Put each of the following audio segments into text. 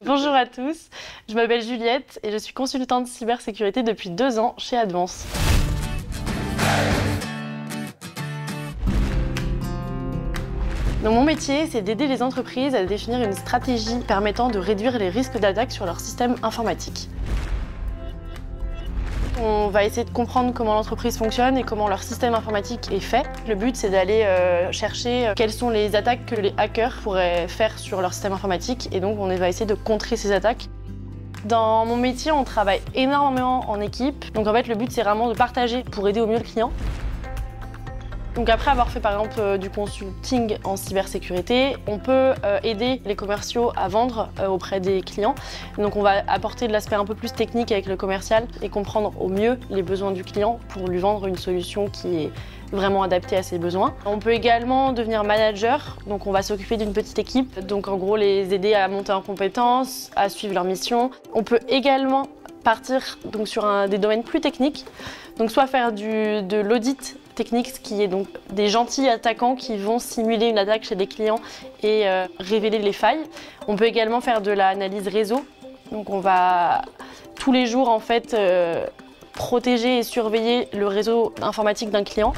Bonjour à tous, je m'appelle Juliette et je suis consultante cybersécurité depuis 2 ans chez Advance. Donc mon métier, c'est d'aider les entreprises à définir une stratégie permettant de réduire les risques d'attaque sur leur système informatique. On va essayer de comprendre comment l'entreprise fonctionne et comment leur système informatique est fait. Le but, c'est d'aller chercher quelles sont les attaques que les hackers pourraient faire sur leur système informatique et donc on va essayer de contrer ces attaques. Dans mon métier, on travaille énormément en équipe. Donc en fait, le but, c'est vraiment de partager pour aider au mieux le client. Donc après avoir fait par exemple du consulting en cybersécurité, on peut aider les commerciaux à vendre auprès des clients. Donc on va apporter de l'aspect un peu plus technique avec le commercial et comprendre au mieux les besoins du client pour lui vendre une solution qui est vraiment adaptée à ses besoins. On peut également devenir manager, donc on va s'occuper d'une petite équipe, donc en gros les aider à monter en compétences, à suivre leur mission. On peut également partir donc, sur des domaines plus techniques, donc soit faire de l'audit technique, ce qui est donc des gentils attaquants qui vont simuler une attaque chez des clients et révéler les failles. On peut également faire de l'analyse réseau, donc on va tous les jours en fait protéger et surveiller le réseau informatique d'un client.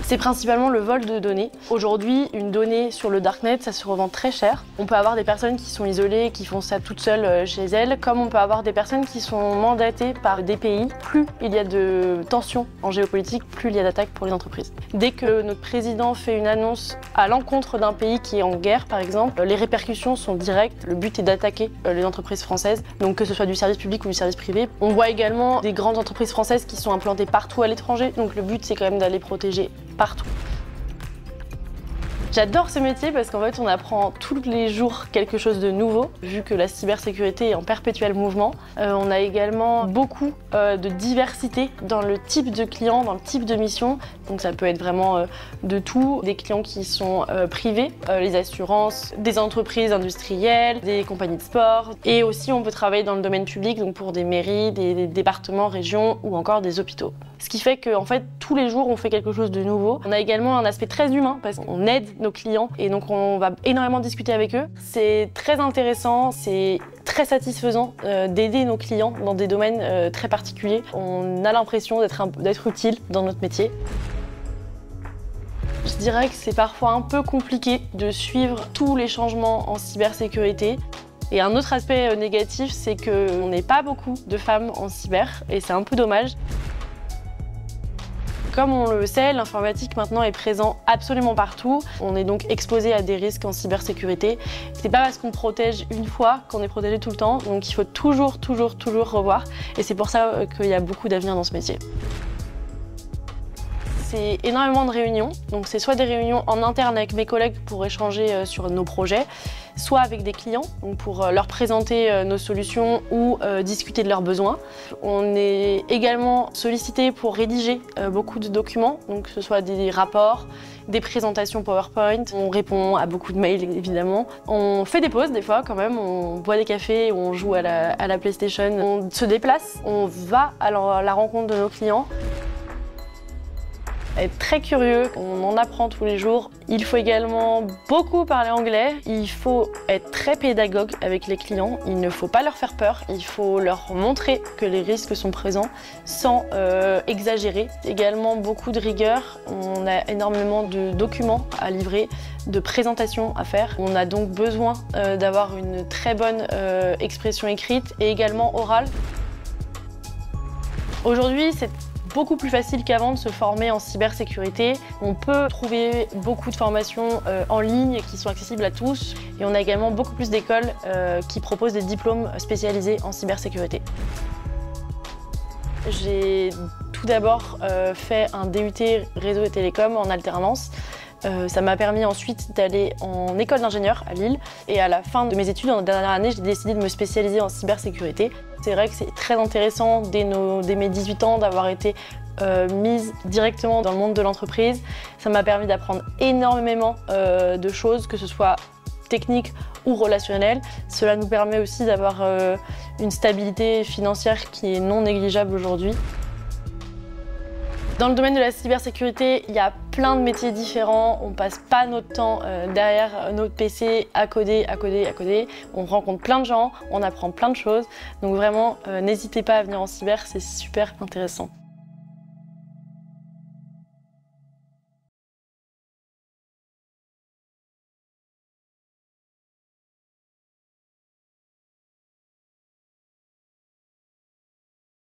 C'est principalement le vol de données. Aujourd'hui, une donnée sur le darknet, ça se revend très cher. On peut avoir des personnes qui sont isolées, qui font ça toutes seules chez elles, comme on peut avoir des personnes qui sont mandatées par des pays. Plus il y a de tensions en géopolitique, plus il y a d'attaques pour les entreprises. Dès que notre président fait une annonce à l'encontre d'un pays qui est en guerre, par exemple, les répercussions sont directes. Le but est d'attaquer les entreprises françaises, donc que ce soit du service public ou du service privé. On voit également des grandes entreprises françaises qui sont implantées partout à l'étranger, donc le but c'est quand même d'aller protéger partout. J'adore ce métier parce qu'en fait on apprend tous les jours quelque chose de nouveau, vu que la cybersécurité est en perpétuel mouvement. On a également beaucoup de diversité dans le type de client, dans le type de mission. Donc ça peut être vraiment de tout, des clients qui sont privés, les assurances, des entreprises industrielles, des compagnies de sport. Et aussi on peut travailler dans le domaine public, donc pour des mairies, des départements, régions ou encore des hôpitaux. Ce qui fait qu'en fait tous les jours on fait quelque chose de nouveau. On a également un aspect très humain parce qu'on aide nos clients et donc on va énormément discuter avec eux. C'est très intéressant, c'est très satisfaisant d'aider nos clients dans des domaines très particuliers. On a l'impression d'être utile dans notre métier. Je dirais que c'est parfois un peu compliqué de suivre tous les changements en cybersécurité. Et un autre aspect négatif, c'est qu'on n'est pas beaucoup de femmes en cyber et c'est un peu dommage. Comme on le sait, l'informatique maintenant est présent absolument partout. On est donc exposé à des risques en cybersécurité. C'est pas parce qu'on protège une fois qu'on est protégé tout le temps, donc il faut toujours revoir. Et c'est pour ça qu'il y a beaucoup d'avenir dans ce métier. C'est énormément de réunions, donc c'est soit des réunions en interne avec mes collègues pour échanger sur nos projets, soit avec des clients donc pour leur présenter nos solutions ou discuter de leurs besoins. On est également sollicité pour rédiger beaucoup de documents, donc que ce soit des rapports, des présentations PowerPoint. On répond à beaucoup de mails évidemment. On fait des pauses des fois quand même, on boit des cafés, on joue à la PlayStation. On se déplace, on va à la rencontre de nos clients. Être très curieux, on en apprend tous les jours. Il faut également beaucoup parler anglais. Il faut être très pédagogue avec les clients. Il ne faut pas leur faire peur. Il faut leur montrer que les risques sont présents sans exagérer. Également beaucoup de rigueur. On a énormément de documents à livrer, de présentations à faire. On a donc besoin d'avoir une très bonne expression écrite et également orale. Aujourd'hui, c'est beaucoup plus facile qu'avant de se former en cybersécurité. On peut trouver beaucoup de formations en ligne qui sont accessibles à tous et on a également beaucoup plus d'écoles qui proposent des diplômes spécialisés en cybersécurité. J'ai tout d'abord fait un DUT réseau et télécom en alternance. Ça m'a permis ensuite d'aller en école d'ingénieur à Lille et à la fin de mes études, en dernière année, j'ai décidé de me spécialiser en cybersécurité. C'est vrai que c'est très intéressant dès mes 18 ans d'avoir été mise directement dans le monde de l'entreprise. Ça m'a permis d'apprendre énormément de choses, que ce soit techniques ou relationnelles. Cela nous permet aussi d'avoir une stabilité financière qui est non négligeable aujourd'hui. Dans le domaine de la cybersécurité, il y a plein de métiers différents. On passe pas notre temps derrière notre PC à coder. On rencontre plein de gens, on apprend plein de choses. Donc vraiment, n'hésitez pas à venir en cyber, c'est super intéressant.